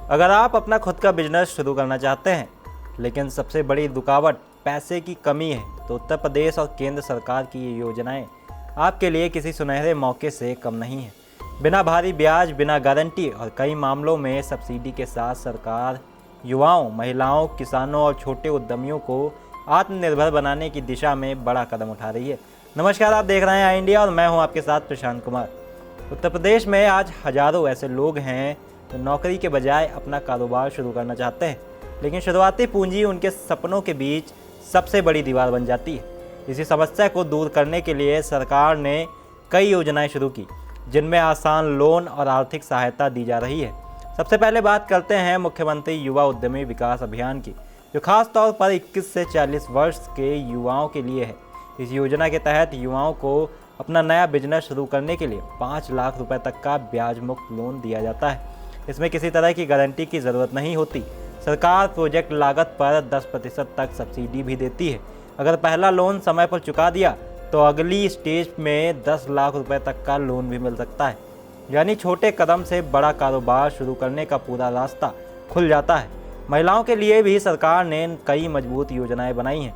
अगर आप अपना खुद का बिजनेस शुरू करना चाहते हैं लेकिन सबसे बड़ी रुकावट पैसे की कमी है, तो उत्तर प्रदेश और केंद्र सरकार की ये योजनाएं आपके लिए किसी सुनहरे मौके से कम नहीं है। बिना भारी ब्याज, बिना गारंटी और कई मामलों में सब्सिडी के साथ सरकार युवाओं, महिलाओं, किसानों और छोटे उद्यमियों को आत्मनिर्भर बनाने की दिशा में बड़ा कदम उठा रही है। नमस्कार, आप देख रहे हैं आई इंडिया और मैं हूं आपके साथ प्रशांत कुमार। उत्तर प्रदेश में आज हजारों ऐसे लोग हैं जो नौकरी के बजाय अपना कारोबार शुरू करना चाहते हैं, लेकिन शुरुआती पूंजी उनके सपनों के बीच सबसे बड़ी दीवार बन जाती है। इसी समस्या को दूर करने के लिए सरकार ने कई योजनाएं शुरू की, जिनमें आसान लोन और आर्थिक सहायता दी जा रही है। सबसे पहले बात करते हैं मुख्यमंत्री युवा उद्यमी विकास अभियान की, जो खास तौर पर 21 से 40 वर्ष के युवाओं के लिए है। इस योजना के तहत युवाओं को अपना नया बिजनेस शुरू करने के लिए 5 लाख रुपए तक का ब्याज मुक्त लोन दिया जाता है। इसमें किसी तरह की गारंटी की ज़रूरत नहीं होती। सरकार प्रोजेक्ट लागत पर 10% तक सब्सिडी भी देती है। अगर पहला लोन समय पर चुका दिया तो अगली स्टेज में 10 लाख रुपए तक का लोन भी मिल सकता है। यानी छोटे कदम से बड़ा कारोबार शुरू करने का पूरा रास्ता खुल जाता है। महिलाओं के लिए भी सरकार ने कई मजबूत योजनाएं बनाई हैं।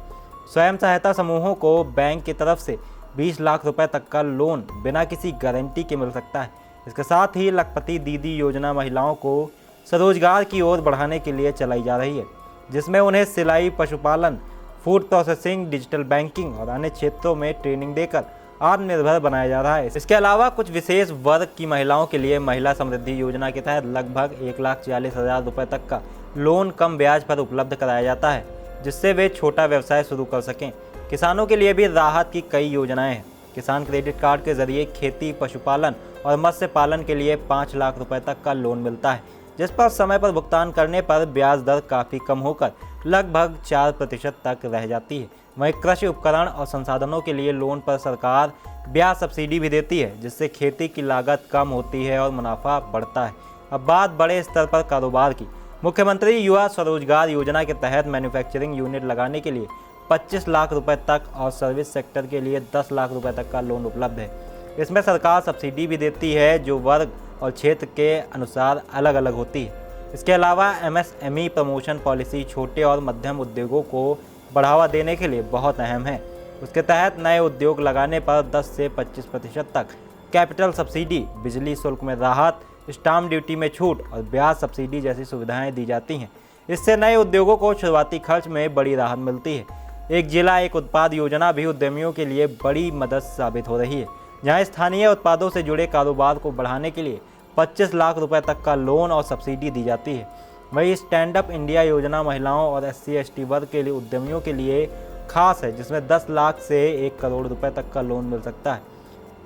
स्वयं सहायता समूहों को बैंक की तरफ से 20 लाख रुपए तक का लोन बिना किसी गारंटी के मिल सकता है। इसके साथ ही लखपति दीदी योजना महिलाओं को स्वरोजगार की ओर बढ़ाने के लिए चलाई जा रही है, जिसमें उन्हें सिलाई, पशुपालन, फूड प्रोसेसिंग, डिजिटल बैंकिंग और अन्य क्षेत्रों में ट्रेनिंग देकर आत्मनिर्भर बनाया जा रहा है। इसके अलावा कुछ विशेष वर्ग की महिलाओं के लिए महिला समृद्धि योजना के तहत लगभग 1,40,000 रुपये तक का लोन कम ब्याज पर उपलब्ध कराया जाता है, जिससे वे छोटा व्यवसाय शुरू कर सकें। किसानों के लिए भी राहत की कई योजनाएं हैं। किसान क्रेडिट कार्ड के जरिए खेती, पशुपालन और मत्स्य पालन के लिए 5 लाख रुपए तक का लोन मिलता है, जिस पर समय पर भुगतान करने पर ब्याज दर काफ़ी कम होकर लगभग 4% तक रह जाती है। वहीं कृषि उपकरण और संसाधनों के लिए लोन पर सरकार ब्याज सब्सिडी भी देती है, जिससे खेती की लागत कम होती है और मुनाफा बढ़ता है। अब बात बड़े स्तर पर कारोबार की। मुख्यमंत्री युवा स्वरोजगार योजना के तहत मैन्युफैक्चरिंग यूनिट लगाने के लिए 25 लाख रुपए तक और सर्विस सेक्टर के लिए 10 लाख रुपए तक का लोन उपलब्ध है। इसमें सरकार सब्सिडी भी देती है, जो वर्ग और क्षेत्र के अनुसार अलग अलग होती है। इसके अलावा MSME प्रमोशन पॉलिसी छोटे और मध्यम उद्योगों को बढ़ावा देने के लिए बहुत अहम है। उसके तहत नए उद्योग लगाने पर 10 से 25% तक कैपिटल सब्सिडी, बिजली शुल्क में राहत, स्टाम्प ड्यूटी में छूट और ब्याज सब्सिडी जैसी सुविधाएं दी जाती हैं। इससे नए उद्योगों को शुरुआती खर्च में बड़ी राहत मिलती है। एक जिला एक उत्पाद योजना भी उद्यमियों के लिए बड़ी मदद साबित हो रही है, जहां स्थानीय उत्पादों से जुड़े कारोबार को बढ़ाने के लिए 25 लाख रुपए तक का लोन और सब्सिडी दी जाती है। वहीं स्टैंड अप इंडिया योजना महिलाओं और SC/ST वर्ग के लिए उद्यमियों के लिए खास है, जिसमें 10 लाख से 1 करोड़ रुपए तक का लोन मिल सकता है।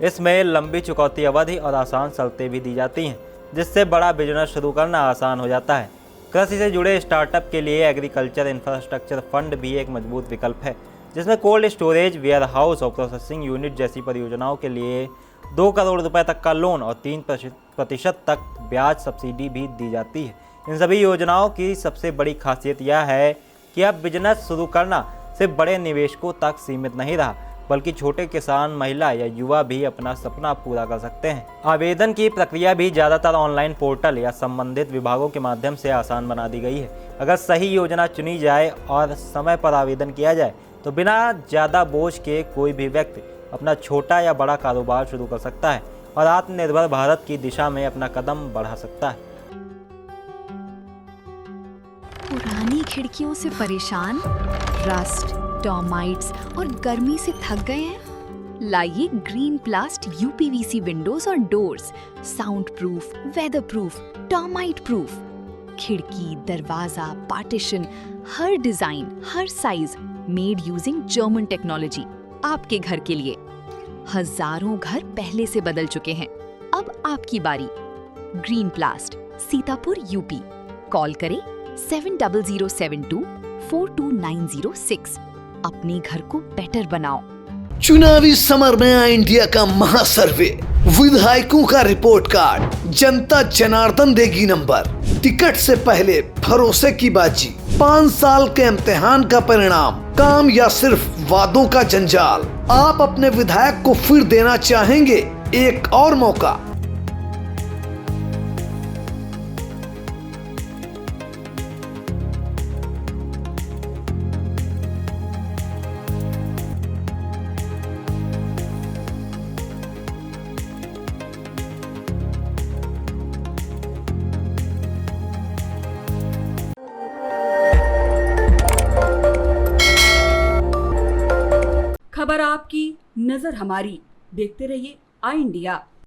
इसमें लंबी चुकौती अवधि और आसान शर्तें भी दी जाती हैं, जिससे बड़ा बिजनेस शुरू करना आसान हो जाता है। कृषि से जुड़े स्टार्टअप के लिए एग्रीकल्चर इंफ्रास्ट्रक्चर फंड भी एक मजबूत विकल्प है, जिसमें कोल्ड स्टोरेज, वेयर हाउस और प्रोसेसिंग यूनिट जैसी परियोजनाओं के लिए 2 करोड़ रुपए तक का लोन और 3% तक ब्याज सब्सिडी भी दी जाती है। इन सभी योजनाओं की सबसे बड़ी खासियत यह है कि अब बिजनेस शुरू करना सिर्फ बड़े निवेशकों तक सीमित नहीं रहा, बल्कि छोटे किसान, महिला या युवा भी अपना सपना पूरा कर सकते हैं। आवेदन की प्रक्रिया भी ज़्यादातर ऑनलाइन पोर्टल या संबंधित विभागों के माध्यम से आसान बना दी गई है। अगर सही योजना चुनी जाए और समय पर आवेदन किया जाए तो बिना ज़्यादा बोझ के कोई भी व्यक्ति अपना छोटा या बड़ा कारोबार शुरू कर सकता है और आत्मनिर्भर भारत की दिशा में अपना कदम बढ़ा सकता है। पुरानी खिड़कियों से परेशान, रस्ट, टर्माइट्स और गर्मी से थक गए हैं? लाइए ग्रीन प्लास्ट UPVC विंडोज और doors, soundproof, weatherproof, termite proof. खिड़की, दरवाजा, पार्टीशन, हर डिजाइन, हर size, made using German technology, आपके घर के लिए। हजारों घर पहले से बदल चुके हैं, अब आपकी बारी। Green प्लास्ट, Sitapur, UP। कॉल करें 7007242906। अपने घर को बेटर बनाओ। चुनावी समर में इंडिया का महासर्वे, विधायकों का रिपोर्ट कार्ड, जनता जनार्दन देगी नंबर। टिकट से पहले भरोसे की बाजी, 5 साल के इम्तिहान का परिणाम, काम या सिर्फ वादों का जंजाल। आप अपने विधायक को फिर देना चाहेंगे एक और मौका? नजर हमारी। देखते रहिए आई इंडिया।